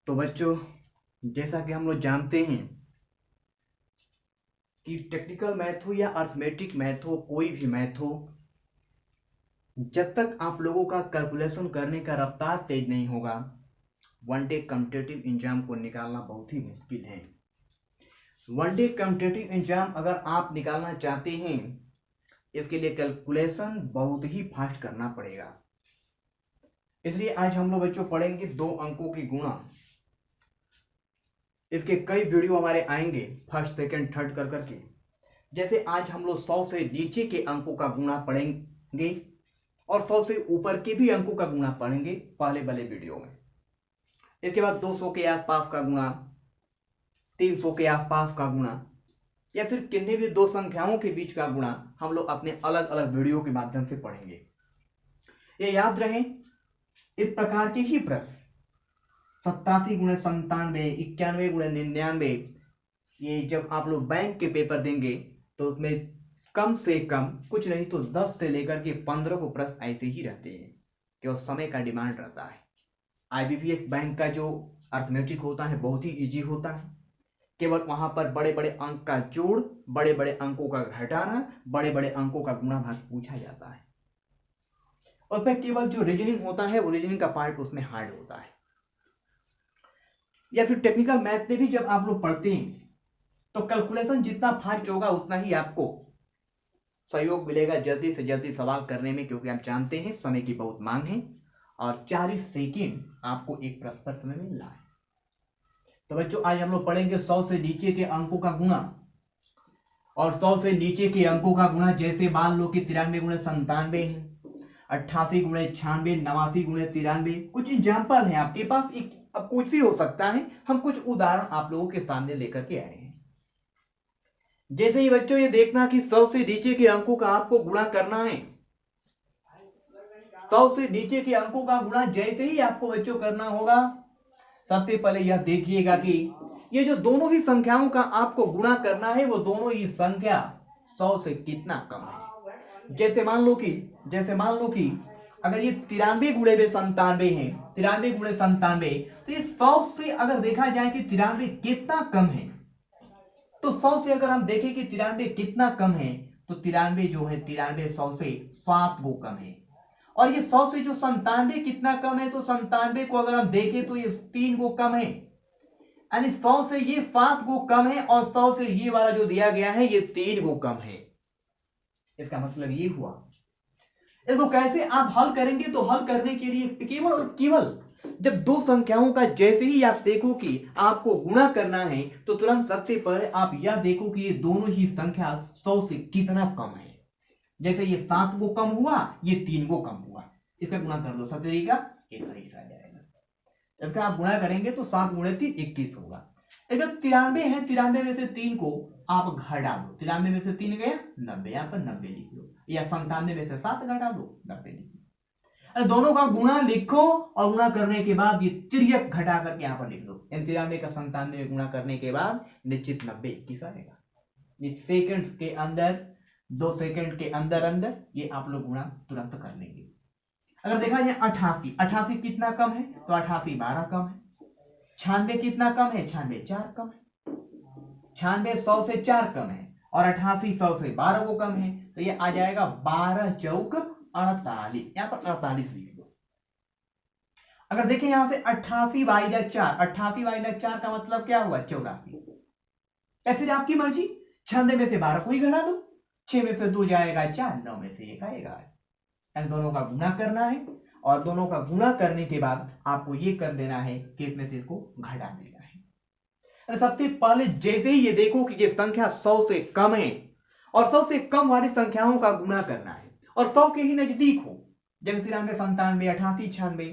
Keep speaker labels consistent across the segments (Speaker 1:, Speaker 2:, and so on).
Speaker 1: तो बच्चों, जैसा कि हम लोग जानते हैं कि टेक्निकल मैथ हो या अर्थमेटिक मैथ हो, कोई भी मैथ हो, जब तक आप लोगों का कैलकुलेशन करने का रफ्तार तेज नहीं होगा, वन डे कॉम्पिटिटिव एग्जाम को निकालना बहुत ही मुश्किल है। वन डे कॉम्पिटिटिव एग्जाम अगर आप निकालना चाहते हैं, इसके लिए कैलकुलेशन बहुत ही फास्ट करना पड़ेगा। इसलिए आज हम लोग बच्चों पढ़ेंगे 2 अंकों की गुणा। इसके कई वीडियो हमारे आएंगे फर्स्ट सेकंड थर्ड कर करके। जैसे आज हम लोग 100 से नीचे के अंकों का गुणा पढ़ेंगे और 100 से ऊपर के भी अंकों का गुणा पढ़ेंगे पहले वाले वीडियो में। इसके बाद 200 के आसपास का गुणा, 300 के आसपास का गुणा, या फिर किन्हीं भी 2 संख्याओं के बीच का गुणा हम लोग अपने अलग अलग वीडियो के माध्यम से पढ़ेंगे। ये याद रहे, इस प्रकार के ही प्रश्न 87 गुणे 97, 91 गुणे 99, ये जब आप लोग बैंक के पेपर देंगे तो उसमें कम से कम कुछ नहीं तो 10 से लेकर के 15 को प्रश्न ऐसे ही रहते हैं, केवल समय का डिमांड रहता है। आईबीपीएस बैंक का जो अर्थमेटिक होता है बहुत ही इजी होता है। केवल वहां पर बड़े बड़े अंक का जोड़, बड़े बड़े अंकों का घटाना, बड़े बड़े अंकों का गुणा भाग पूछा जाता है। उसमें केवल जो रीजनिंग होता है वो रीजनिंग का पार्ट उसमें हार्ड होता है। या फिर टेक्निकल मैथ में भी जब आप लोग पढ़ते हैं तो कैलकुलेशन जितना फास्ट होगा उतना ही आपको सहयोग मिलेगा जल्दी से जल्दी सवाल करने में, क्योंकि आप जानते हैं समय की बहुत मांग है और 40 सेकंड आपको एक प्रश्न पर समय मिल रहा है। तो बच्चों आज हम लोग पढ़ेंगे 100 से नीचे के अंकों का गुणा। और 100 से नीचे के अंकों का गुणा जैसे मान लो कि 93 गुणे 97 है, 88 गुणे 96, 89 गुणे 93। कुछ एग्जाम्पल है आपके पास, अब कुछ भी हो सकता है। हम कुछ उदाहरण आप लोगों के सामने लेकर के आए हैं। जैसे ही बच्चों ये देखना कि 100 से नीचे के अंकों का आपको गुणा करना है। 100 से नीचे के अंकों का गुणा जैसे ही आपको बच्चों करना होगा, सबसे पहले यह देखिएगा कि ये जो दोनों ही संख्याओं का आपको गुणा करना है वो दोनों ही संख्या 100 से कितना कम है। जैसे मान लो कि अगर ये 93 गुणे में 97 है, 93 गुणे 97, तो ये 100 से अगर देखा जाए कि 93 कितना कम है, तो 100 से अगर हम देखें कि 93 कितना कम है, तो 93 जो है 93 100 से 7 गो कम है। और ये 100 से जो 97 कितना कम है, तो 97 को अगर हम देखें तो ये 3 गो कम है। यानी 100 से ये 7 गो कम है और 100 से ये वाला जो दिया गया है ये 3 गो कम है। इसका मतलब ये हुआ। इसको कैसे आप हल करेंगे, तो हल करने के लिए केवल और केवल जब 2 संख्याओं का जैसे ही आप देखो कि आपको गुणा करना है, तो तुरंत सबसे पहले आप यह देखो कि ये दोनों ही संख्या 100 से कितना कम है। जैसे ये 7 गो कम हुआ, ये 3 गो कम हुआ, इसका गुणा कर दो, सब तरीका एक ही आ जाएगा। इसका आप गुणा करेंगे तो 7 गुणे 3 21 होगा। अगर 93 है, 93 में से 3 को आप घटा दो, 93 में से 3 गया 90, यहां पर 90 लिख लो, या 97 में से 7 घटा दो 90 लिख लो। दोनों का गुणा लिखो और गुणा करने के बाद ये तिर्यक घटा करके यहां पर लिख दो। 93 का 97 में गुणा करने के बाद निश्चित 90 21 आएगा। ये सेकंड के अंदर, 2 सेकंड के अंदर अंदर ये आप लोग गुणा तुरंत कर लेंगे। अगर देखा जाए 88 कितना कम है, तो 88 12 कम है। 96 कितना कम है, 96 4 कम है। 96 100 से 4 कम है और 88 100 से 12 को कम है, तो ये आ जाएगा 12 चौक 48, यहां पर 48 लिख दो। अगर देखें यहां से 88 बाई 4, 88 बाई 4 का मतलब क्या हुआ 84। या फिर आपकी मर्जी, 96 में से 12 को ही घटा दो, 6 में से 2 जाएगा 4, 9 में से 1 आएगा। दोनों का गुणा करना है और दोनों का गुणा करने के बाद आपको ये कर देना है कि इसमें से इसको घटा देना है। सबसे पहले जैसे ही ये देखो कि ये संख्या 100 से कम है और 100 से कम वाली संख्याओं का गुणा करना है और 100 के ही नजदीक हो, जैसे 93 97 88 96,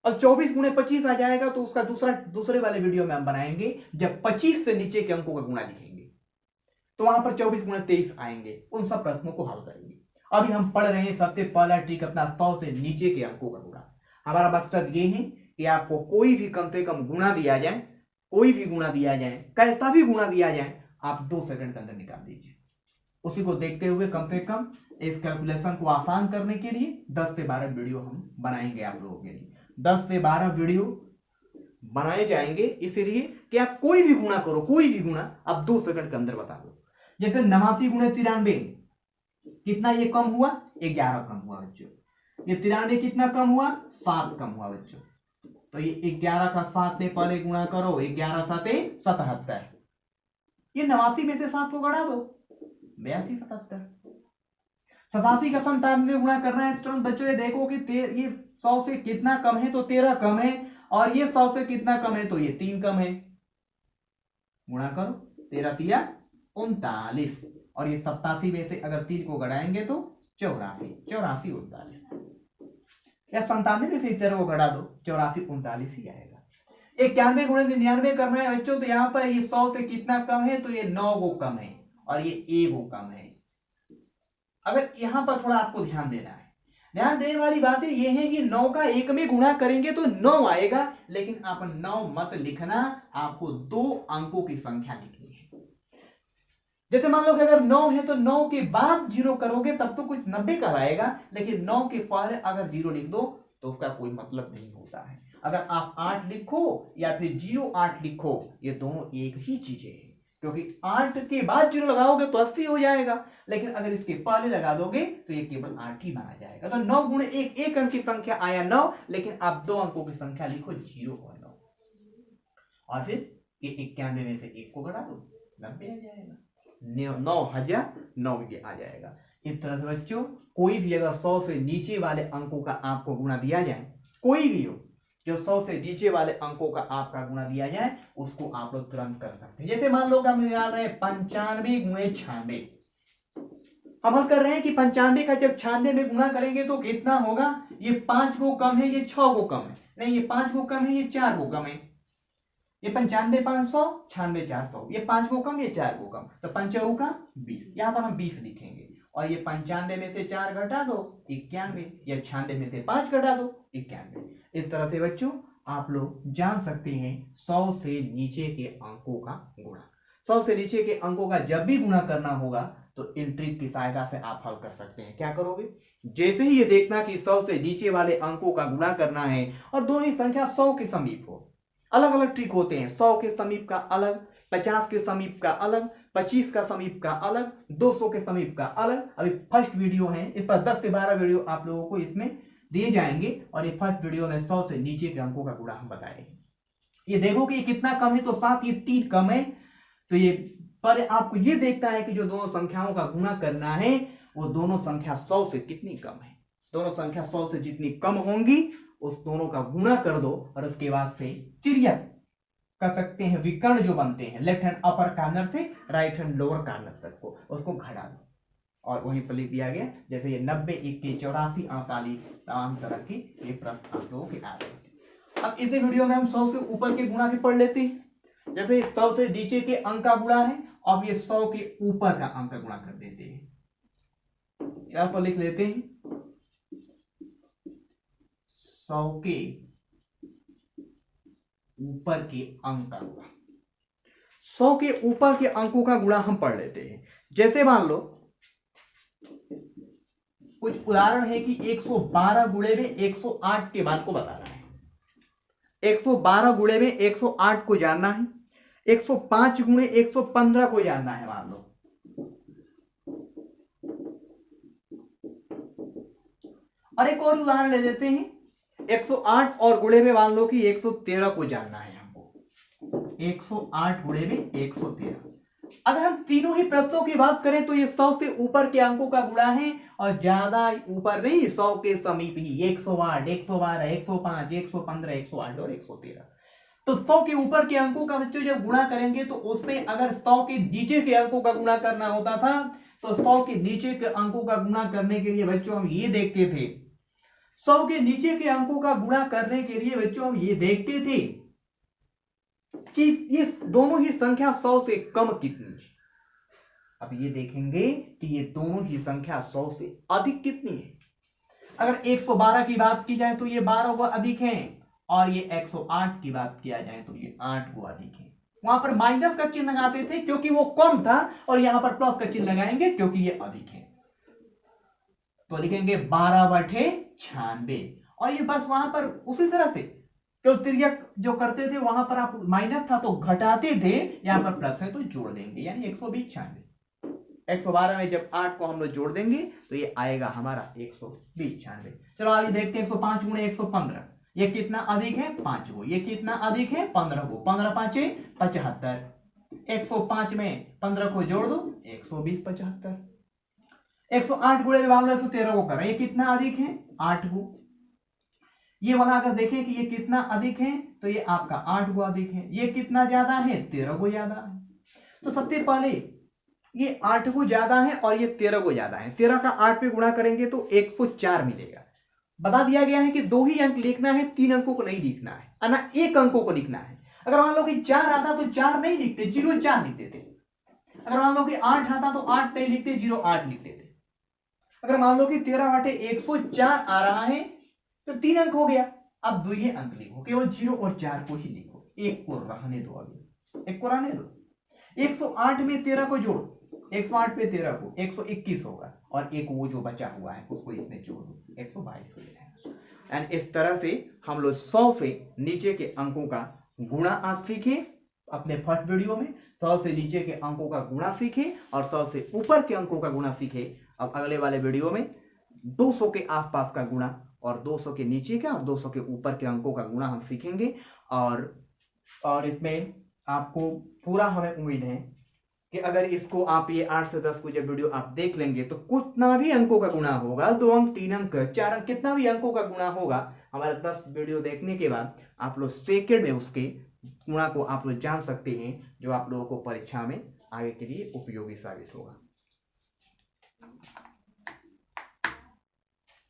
Speaker 1: और 24 गुणे 25 आ जाएगा, तो उसका दूसरे वाले वीडियो में हम बनाएंगे जब 25 से नीचे के अंकों का गुणा लिखेंगे, तो वहां पर 24 गुणे 23 आएंगे। उन सब प्रश्नों को हल करेंगे। अभी हम पढ़ रहे हैं सबसे पहला ट्रिक अपना 100 से नीचे के अंकों का गुणा। हमारा मकसद ये है कि आपको कोई भी कम से कम गुणा दिया जाए, कोई भी गुणा दिया जाए, कैसा भी गुणा दिया जाए, आप 2 सेकंड के अंदर निकाल दीजिए। उसी को देखते हुए कम से कम इस कैलकुलेशन को आसान करने के लिए 10 से 12 वीडियो हम बनाएंगे आप लोगों के लिए। 10 से 12 वीडियो बनाए जाएंगे, इसीलिए कि आप कोई भी गुणा करो, कोई भी गुणा आप 2 सेकंड के अंदर बता दो। जैसे 89 गुणे 93, कितना ये कम हुआ? 11 कम हुआ बच्चों। ये 93 कितना कम हुआ? 7 कम हुआ बच्चों। तो ये 11 का 7 से पहले गुणा करो, 11 7 77। ये 89 में से 7 को घटा दो, 82 77। 87 का 97 गुणा करना है, तुरंत बच्चों ये देखो कि ये 100 से कितना कम है, तो 13 कम है, और ये 100 से कितना कम है, तो ये 3 कम है। गुणा करो, 13 तिया 39, और ये 87 में से अगर 3 को घटाएंगे तो 84, 84 39, या 97 में से 13 को घटा दो, 84 39 ही आएगा। 91 गुणे 99 करना है बच्चों, तो यहाँ पर ये 100 से कितना कम है, तो ये 9 को कम है, और ये 1 को कम है। अगर यहां पर थोड़ा आपको ध्यान देना है, ध्यान देने वाली बात ये है कि 9 का 1 में गुणा करेंगे तो 9 आएगा, लेकिन आप 9 मत लिखना, आपको 2 अंकों की संख्या लिखनी है। जैसे मान लो कि अगर 9 है तो 9 के बाद 0 करोगे तब तो कुछ 90 का आएगा, लेकिन 9 के पहले अगर 0 लिख दो तो उसका कोई मतलब नहीं होता है। अगर आप 8 लिखो या फिर 08 लिखो, ये दोनों एक ही चीजें हैं, क्योंकि 8 के बाद 0 लगाओगे तो 80 हो जाएगा, लेकिन अगर इसके पहले लगा दोगे तो ये केवल 8 ही माना जाएगा। तो 9 गुणे 1, 1 अंक की संख्या आया 9, लेकिन आप 2 अंकों की संख्या लिखो 0 और 9, और फिर ये 91 में से 1 को घटा दो, 90 आ जाएगा, 9009 ये आ जाएगा। इस तरह से बच्चों कोई भी अगर 100 से नीचे वाले अंकों का आपको गुणा दिया जाए, कोई भी हो जो 100 से नीचे वाले अंकों का आपका गुणा दिया जाए, उसको आप लोग तुरंत कर सकते हैं। जैसे मान लो कि हम निकाल रहे हैं 95 गुणे 96, हम हल कर रहे हैं कि 95 का जब 96 में गुणा करेंगे तो कितना होगा? ये 5 को कम है, ये 6 को कम है, नहीं ये 5 को कम है, ये 4 को कम है, ये 95 500, 96 400, ये 5 को कम, ये 4 को कम, तो 5 का 20, यहां पर हम 20 लिखेंगे, और ये 95 में से 4 घटा दो 91, या 96 में से 5 घटा दो 91। इस तरह से बच्चों आप लोग जान सकते हैं 100 से नीचे के अंकों का गुणा। 100 से नीचे के अंकों का जब भी गुणा करना होगा तो इन ट्रिक की सहायता से आप हल कर सकते हैं। क्या करोगे? जैसे ही ये देखना कि 100 से नीचे वाले अंकों का गुणा करना है और दोनों ही संख्या 100 के समीप हो, अलग अलग ट्रिक होते हैं। 100 के समीप का अलग, 50 के समीप का अलग, 25 का समीप का अलग, 200 के समीप का अलग। अभी फर्स्ट वीडियो है, इस पर 10 से 12 वीडियो आप लोगों को इसमें दिए जाएंगे, और ये फर्स्ट वीडियो में 100 से नीचे के अंकों का गुणा हम बताएंगे। ये देखो कि ये कितना कम है, तो 7, ये 3 कम है, तो ये पर आपको ये देखता है कि जो दोनों संख्याओं का गुणा करना है वो दोनों संख्या 100 से कितनी कम है। दोनों संख्या 100 से जितनी कम होंगी उस दोनों का गुणा कर दो, और उसके बाद से तिर्यक कर सकते हैं, विकर्ण जो बनते हैं लेफ्ट हैंड अपर कार्नर से राइट हैंड लोअर कार्नर तक को, उसको घटा दो, और वहीं पर लिख दिया गया। जैसे ये 90 21 84 48 तमाम तरह के ये प्रश्न आप लोगों के आ रहे हैं। अब इसी वीडियो में हम 100 से ऊपर के गुणा भी पढ़ लेते हैं। जैसे 100 से नीचे के अंक का गुणा है, अब ये 100 के ऊपर का अंक का गुणा कर देते हैं। यहां पर लिख लेते हैं 100 के ऊपर के अंक का गुणा। 100 के ऊपर के अंकों का गुणा हम पढ़ लेते हैं। जैसे मान लो कुछ उदाहरण है कि 112 गुणे में 108 के मान को बता रहा है। 112 गुणे में 108 को जानना है, 105 गुणे 115 को जानना है मान लो। और एक और उदाहरण ले लेते हैं, 108 और गुणे में मान लो कि 113 को जानना है हमको। 108 गुणे में 113। अगर हम तीनों ही प्रश्नों की बात करें तो ये 100 से ऊपर के अंकों का गुणा है, और ज्यादा ऊपर नहीं, 100 के समीप ही 108 112 105 115 108 और 113। तो 100 के ऊपर के अंकों का बच्चों जब गुणा करेंगे तो उसमें अगर 100 के नीचे के अंकों का गुणा करना होता था तो 100 के नीचे के अंकों का गुणा करने के लिए बच्चों हम ये देखते थे, 100 के नीचे के अंकों का गुणा करने के लिए बच्चों हम ये देखते थे कि ये दोनों ही संख्या 100 से कम कितनी है। अब ये देखेंगे कि ये दोनों ही संख्या 100 से अधिक कितनी है। अगर 112 की बात की जाए तो ये 12 को अधिक है, और ये 108 की बात किया जाए तो ये 8 को अधिक है। वहां पर माइनस का चिन्ह लगाते थे क्योंकि वो कम था, और यहां पर प्लस का चिन्ह लगाएंगे क्योंकि ये अधिक है। तो लिखेंगे 12/96, और ये बस वहां पर उसी तरह से क्यों तिर्यक जो करते थे वहां पर आप माइनस था तो घटाते थे, यहां पर प्लस है तो जोड़ देंगे, यानी 120 96। 112 में जब 8 को हम लोग जोड़ देंगे तो ये आएगा हमारा 120 96। चलो आगे देखते हैं 105 गुणे 115, ये कितना अधिक है 5 गो, ये कितना अधिक है 15 गो, 15 5 75। 105 में 15 को जोड़ दो 120 75। 108 गुणे 113 को करें, ये कितना अधिक है 8 गो। ये वाला अगर देखें कि ये कितना अधिक है तो ये आपका 8 गो अधिक है, ये कितना ज्यादा है 13 गो ज्यादा है। तो सबसे पहले ये 8 गो ज्यादा है और ये 13 गो ज्यादा है, 13 का 8 पे गुणा करेंगे तो 104 मिलेगा। बता दिया गया है कि 2 ही अंक लिखना है, 3 अंकों को नहीं लिखना है ना, 1 अंकों को लिखना है। अगर मान लो कि 4 आता तो 4 नहीं लिखते, 0 4 लिखते थे। अगर मान लो कि 8 आता तो 8 नहीं लिखते, 0 8 लिखते थे। अगर मान लो कि 13/104 आ रहा है तो 3 अंक हो गया। अब 2 ये अंक लिखो, केवल 0 और 4 को ही लिखो, 1 को रहने दो, अभी 1 को रहने दो। 108 में 13 को जोड़, 108 पे 13 को 121 होगा, और एक वो जो बचा हुआ है उसको इसमें जोड़ दो, 122 हो जाएगा। एंड इस तरह से हम लोग 100 से नीचे के अंकों का गुणा आज सीखे। अपने फर्स्ट वीडियो में 100 से नीचे के अंकों का गुणा सीखे और 100 से ऊपर के अंकों का गुणा सीखे। अब अगले वाले वीडियो में 200 के आसपास का गुणा और 200 के नीचे का और 200 के ऊपर के अंकों का गुणा हम सीखेंगे। और इसमें आपको पूरा हमें उम्मीद है कि अगर इसको आप ये 8 से 10 को जब वीडियो आप देख लेंगे तो कितना भी अंकों का गुणा होगा, 2 अंक 3 अंक 4 अंक, कितना भी अंकों का गुणा होगा, हमारे 10 वीडियो देखने के बाद आप लोग सेकंड में उसके गुणा को आप लोग जान सकते हैं, जो आप लोगों को परीक्षा में आगे के लिए उपयोगी साबित होगा।